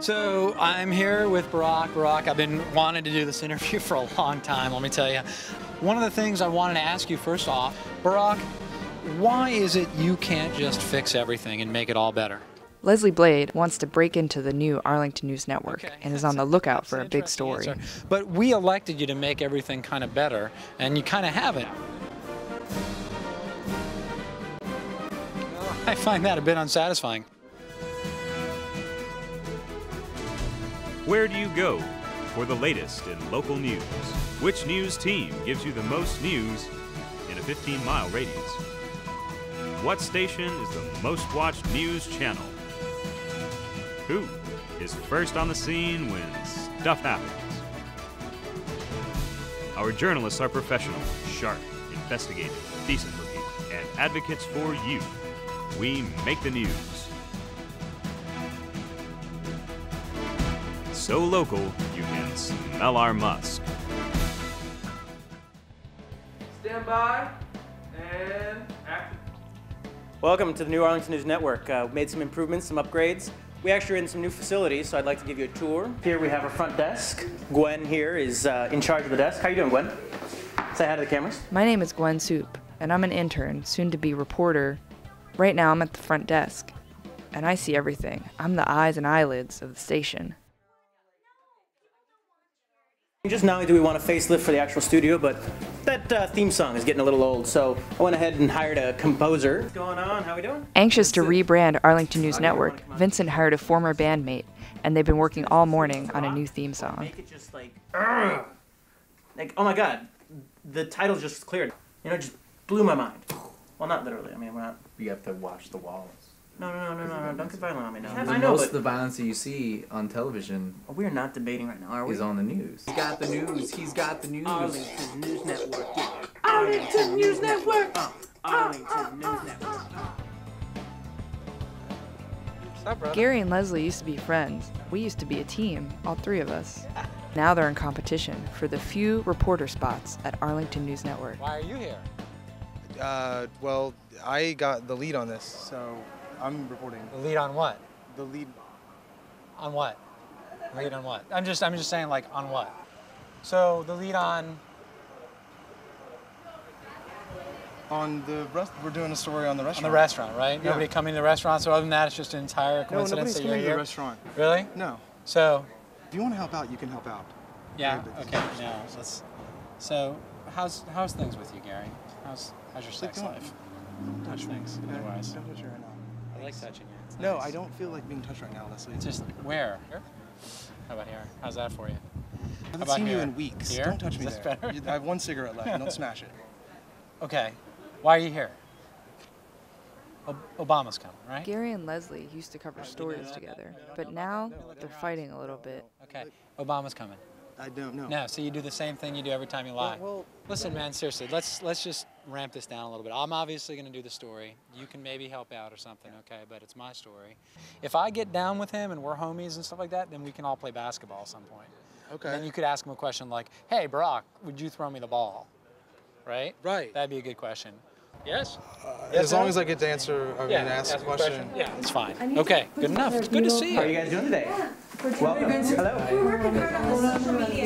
So I'm here with Barack. Barack, I've been wanting to do this interview for a long time, let me tell you. One of the things I wanted to ask you first off, Barack, why is it you can't just fix everything and make it all better? Leslie Blade wants to break into the new Arlington News Network and is on the lookout for a big story. But we elected you to make everything kind of better, and you kind of haven't. I find that a bit unsatisfying. Where do you go for the latest in local news? Which news team gives you the most news in a 15-mile radius? What station is the most watched news channel? Who is first on the scene when stuff happens? Our journalists are professional, sharp, investigative, decent-looking, and advocates for you. We make the news. So local, you can smell our musk. Stand by and action. Welcome to the new Arlington News Network. Made some improvements, some upgrades. We actually are in some new facilities, so I'd like to give you a tour. Here we have our front desk. Gwen here is in charge of the desk. How you doing, Gwen? Say hi to the cameras. My name is Gwen Soup, and I'm an intern, soon-to-be reporter. Right now, I'm at the front desk, and I see everything. I'm the eyes and eyelids of the station. Just not only do we want a facelift for the actual studio, but that theme song is getting a little old, so I went ahead and hired a composer. What's going on? How we doing? Anxious to rebrand Arlington News Network, Vincent hired a former bandmate, and they've been working all morning on a new theme song. Make it just like, oh my god, the title just cleared. You know, it just blew my mind. Well, not literally. I mean, we're not. You have to watch the walls. No, don't get violent on me now. I know, most of the violence that you see on television we are not debating right now, are we? is on the news. He's got the news. He's got the news. Arlington News Network. Arlington News Network! Arlington News Network. What's up, brother? Gary and Leslie used to be friends. We used to be a team, all three of us. Now they're in competition for the few reporter spots at Arlington News Network. Why are you here? Well, I got the lead on this, so I'm reporting. The lead on what? The lead On what? Lead on what? I'm just saying, like, on what? So the lead on the rest. We're doing a story on the restaurant. the restaurant, right? Yeah. Nobody coming to the restaurant. So other than that, it's just an entire No, coincidence nobody's that you're coming to here. the restaurant. Really? No. So If you want to help out, you can help out. yeah. Very Okay. Yeah. So how's things with you, Gary? How's your sex going? life? Touch things. Otherwise, Don't touch her right now. I like touching you. It's No, nice. I don't feel like being touched right now, Leslie. It's just where? Here? How about here? How's that for you? I haven't about seen you here? in weeks. Here? Don't touch Is me this there. better? I have one cigarette left. Don't smash it. Okay. Why are you here? Obama's coming, right? Gary and Leslie used to cover stories together, but now they're fighting a little bit. Okay. Obama's coming. I don't know. No, so you do the same thing you do every time you lie. Well, listen, man, seriously, let's just ramp this down a little bit. I'm obviously going to do the story. You can maybe help out or something, okay? But it's my story. If I get down with him and we're homies and stuff like that, then we can all play basketball at some point. Okay. And then you could ask him a question like, "Hey, Barack, would you throw me the ball?" Right? Right. That'd be a good question. Yes? As long as I get to answer, ask a question. Yeah, it's fine. Okay, good enough. It's good to see How are you. you guys doing today? Welcome. Hello.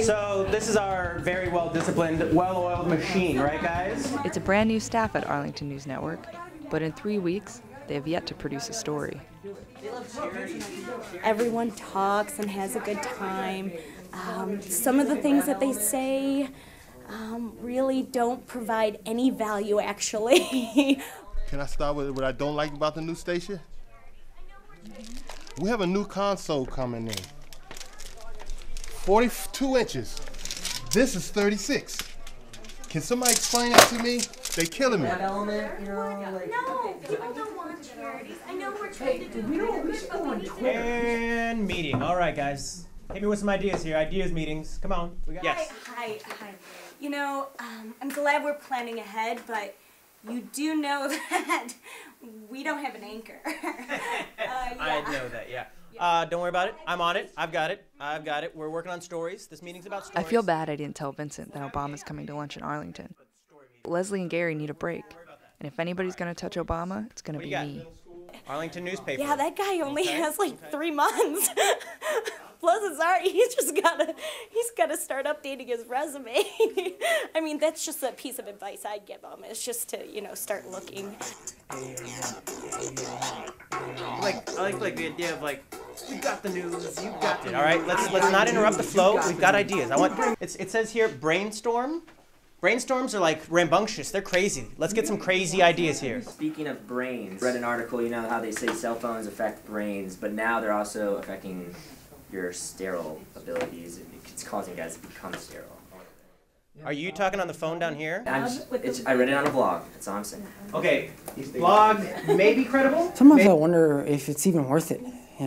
So this is our very well-disciplined, well-oiled machine, right, guys? It's a brand new staff at Arlington News Network, but in 3 weeks, they have yet to produce a story. Everyone talks and has a good time. Some of the things that they say really don't provide any value, actually. Can I start with what I don't like about the new station? We have a new console coming in. 42 inches. This is 36. Can somebody explain that to me? They killing me. No, people don't want charities. I know we're trying to do it. And meeting. All right, guys. Hit me with some ideas here. Ideas meetings. Come on. Yes. Hi. You know, I'm glad we're planning ahead, but you do know that we don't have an anchor. I know that, yeah. Don't worry about it. I'm on it. I've got it. We're working on stories. This meeting's about stories. I feel bad I didn't tell Vincent that Obama's coming to lunch in Arlington. Leslie and Gary need a break, and if anybody's going to touch Obama, it's going to be me. Arlington newspaper. Yeah, that guy only has like 3 months. Plus, it's already, he's gotta start updating his resume. I mean, that's just a piece of advice I'd give him. It's just to, start looking. I like the idea of like, we got the news, you got it. All right, let's not interrupt the flow. We've got ideas. It says here brainstorm. Brainstorms are like rambunctious. They're crazy. Let's get some crazy ideas here. Speaking of brains, read an article, how they say cell phones affect brains, but now they're also affecting your sterile abilities. It's causing guys to become sterile. Are you talking on the phone down here? I read it on a blog. That's all I'm saying. Okay, blog may be credible. Sometimes I wonder if it's even worth it, I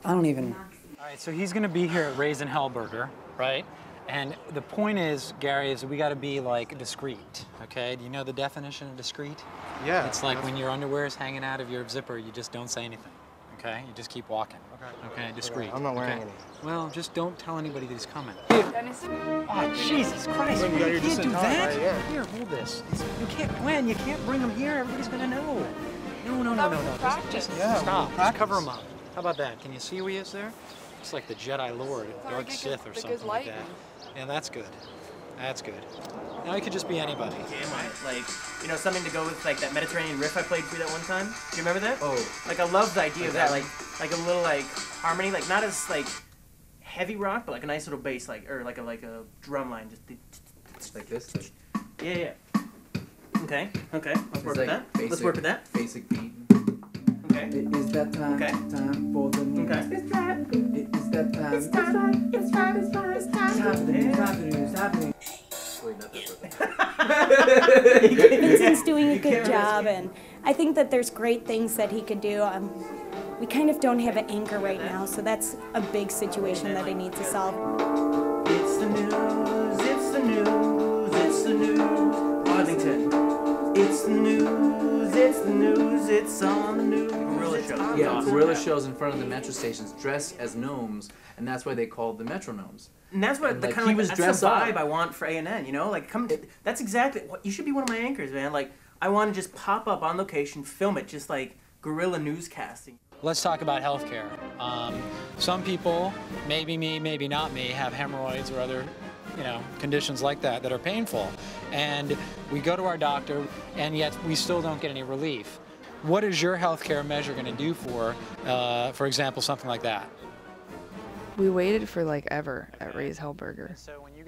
don't even... All right, so he's going to be here at Raisin Hell Burger, right? And the point is, Gary, is we got to be like discreet, okay? Do you know the definition of discreet? Yeah. It's like when your underwear is hanging out of your zipper, you just don't say anything, okay? You just keep walking. Okay, discreet. I'm not wearing any. Well, just don't tell anybody that he's coming. Oh, Jesus Christ, you can't do that. Here, hold this. You can't, Gwen, you can't bring him here. Everybody's going to know. No. Just stop. Just cover him up. How about that? Can you see who he is there? It's like the Jedi Lord, Dark Sith or something like that. Yeah, that's good. That's good. Now he could just be anybody. Like, something to go with like that Mediterranean riff I played for you that one time. Do you remember that? Oh. Like I love the idea of that, like a little like harmony, like not as like heavy rock, but like a nice little bass, or like a drum line, just like this. Yeah. Okay. Let's work with that. Let's work with that. Basic beat. Okay. It is that time. Okay. Time for the news. Okay. It is that time. It's time. It's time for the news. It's happening. Wait, not that. Vincent's doing a good job, and I think that there's great things that he could do. We kind of don't have an anchor right now, so that's a big situation that I need to solve. It's the news, it's the news, it's the news. Arlington. It's the news, it's the news, it's on the news. Gorilla shows. Yeah, gorilla shows in front of the metro stations dress as gnomes, and that's why they called the metronomes. And that's what the kind of that's the vibe I want for A&N, Like, that's exactly what you should be one of my anchors, man. Like, I want to just pop up on location, film it, just like guerrilla newscasting. Let's talk about healthcare. Some people, maybe me, maybe not me, have hemorrhoids or other, conditions like that are painful. And we go to our doctor, and yet we still don't get any relief. What is your healthcare measure going to do for example, something like that? We waited for like ever at Ray's Hellburger,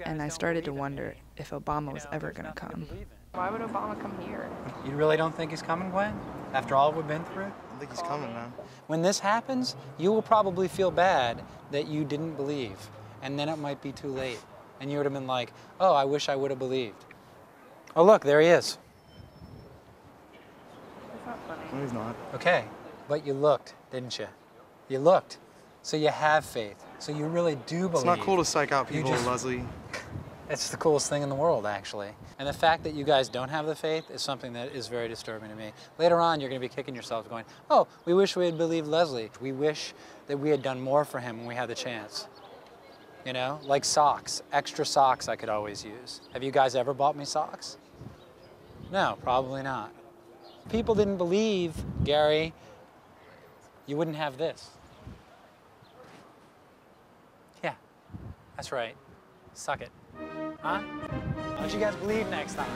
and I started to wonder if Obama was ever going to come. Why would Obama come here? You really don't think he's coming, Gwen? After all we've been through? I think he's coming, man. When this happens, you will probably feel bad that you didn't believe, and then it might be too late. And you would have been like, oh, I wish I would have believed. Oh, look, there he is. That's not funny. No, he's not. Okay, but you looked, didn't you? You looked. So you have faith. So you really do believe. It's not cool to psych out people, Leslie. It's the coolest thing in the world, actually. And the fact that you guys don't have the faith is something that is very disturbing to me. Later on, you're going to be kicking yourselves going, oh, we wish we had believed Leslie. We wish that we had done more for him when we had the chance. Like socks, extra socks I could always use. Have you guys ever bought me socks? No, probably not. If people didn't believe, Gary, you wouldn't have this. Yeah, that's right. Suck it. Huh? Why don't you guys believe next time?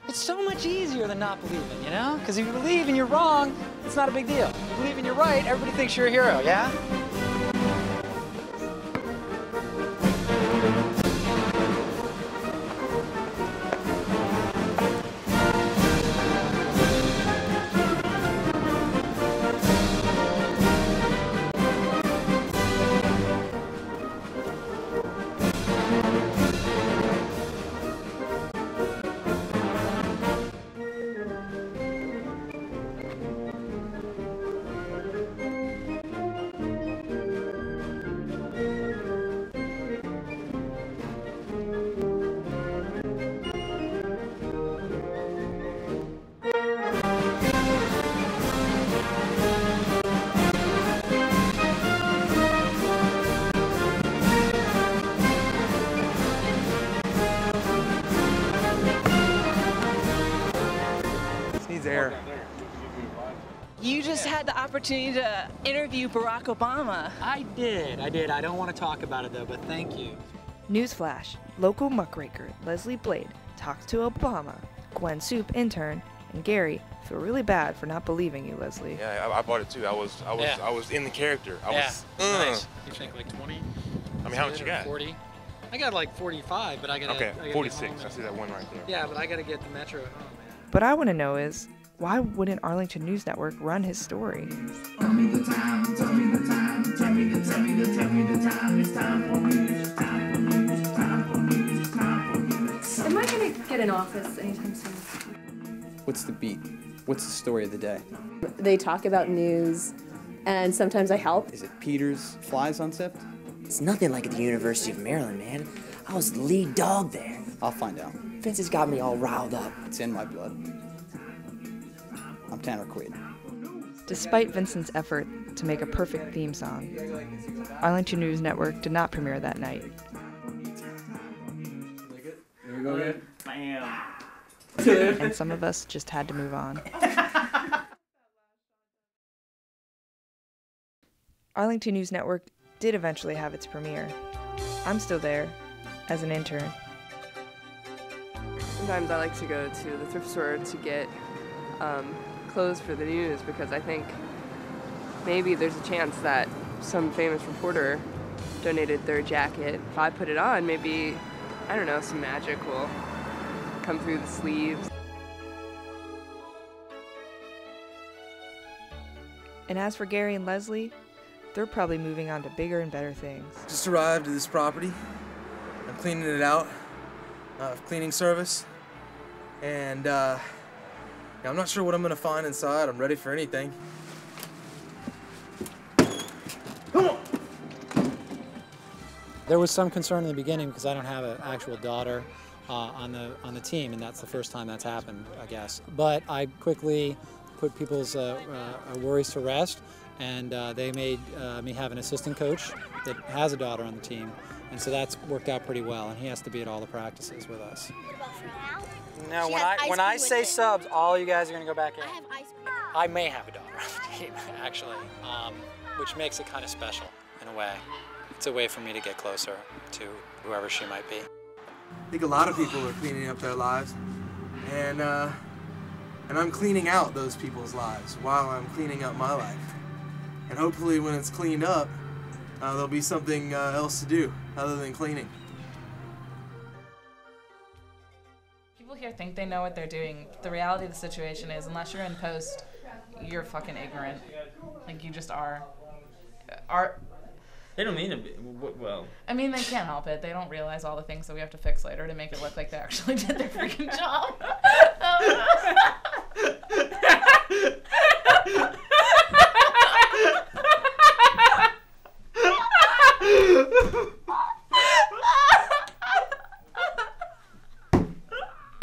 It's so much easier than not believing, Because if you believe and you're wrong, it's not a big deal. If you believe and you're right, everybody thinks you're a hero, yeah? had the opportunity to interview Barack Obama. I did. I don't want to talk about it though, but thank you. Newsflash, local muckraker Leslie Blade talks to Obama, Gwen Soup intern, and Gary feel really bad for not believing you, Leslie. Yeah, I bought it too. I was in the character. Nice. You think like 20? I mean, how much you got? 40. I got like 45, but I got okay, 46. I see that one right there. Yeah, but I got to get the Metro at home, man. What I want to know is, why wouldn't Arlington News Network run his story? Tell me the time, tell me the time, tell me the time, it's time for news, time for news, time for news, time for news. Am I gonna get an office anytime soon? What's the beat? What's the story of the day? They talk about news, and sometimes I help. Is it Peter's Flies on Sift? It's nothing like at the University of Maryland, man. I was the lead dog there. I'll find out. Vince has got me all riled up. It's in my blood. I'm Tanner Quaid. Despite Vincent's effort to make a perfect theme song, Arlington News Network did not premiere that night. Here we go again. Bam. And some of us just had to move on. Arlington News Network did eventually have its premiere. I'm still there, as an intern. Sometimes I like to go to the thrift store to get clothes for the news because I think maybe there's a chance that some famous reporter donated their jacket. If I put it on, maybe, I don't know, some magic will come through the sleeves. And as for Gary and Leslie, they're probably moving on to bigger and better things. Just arrived at this property. I'm cleaning it out, cleaning service, and I'm not sure what I'm gonna find inside. I'm ready for anything. There was some concern in the beginning because I don't have an actual daughter on the team, and that's the first time that's happened, I guess. But I quickly put people's worries to rest, and they made me have an assistant coach that has a daughter on the team, and so that's worked out pretty well. And he has to be at all the practices with us. No, when I say subs, all you guys are gonna go back in. I have ice cream. I may have a daughter on the team, actually, which makes it kind of special in a way. It's a way for me to get closer to whoever she might be. I think a lot of people are cleaning up their lives, and I'm cleaning out those people's lives while I'm cleaning up my life. And hopefully when it's cleaned up, there'll be something else to do other than cleaning. People here think they know what they're doing. The reality of the situation is, unless you're in post, you're fucking ignorant. Like, you just are. They don't mean to be. Well. I mean, they can't help it. They don't realize all the things that we have to fix later to make it look like they actually did their freaking job.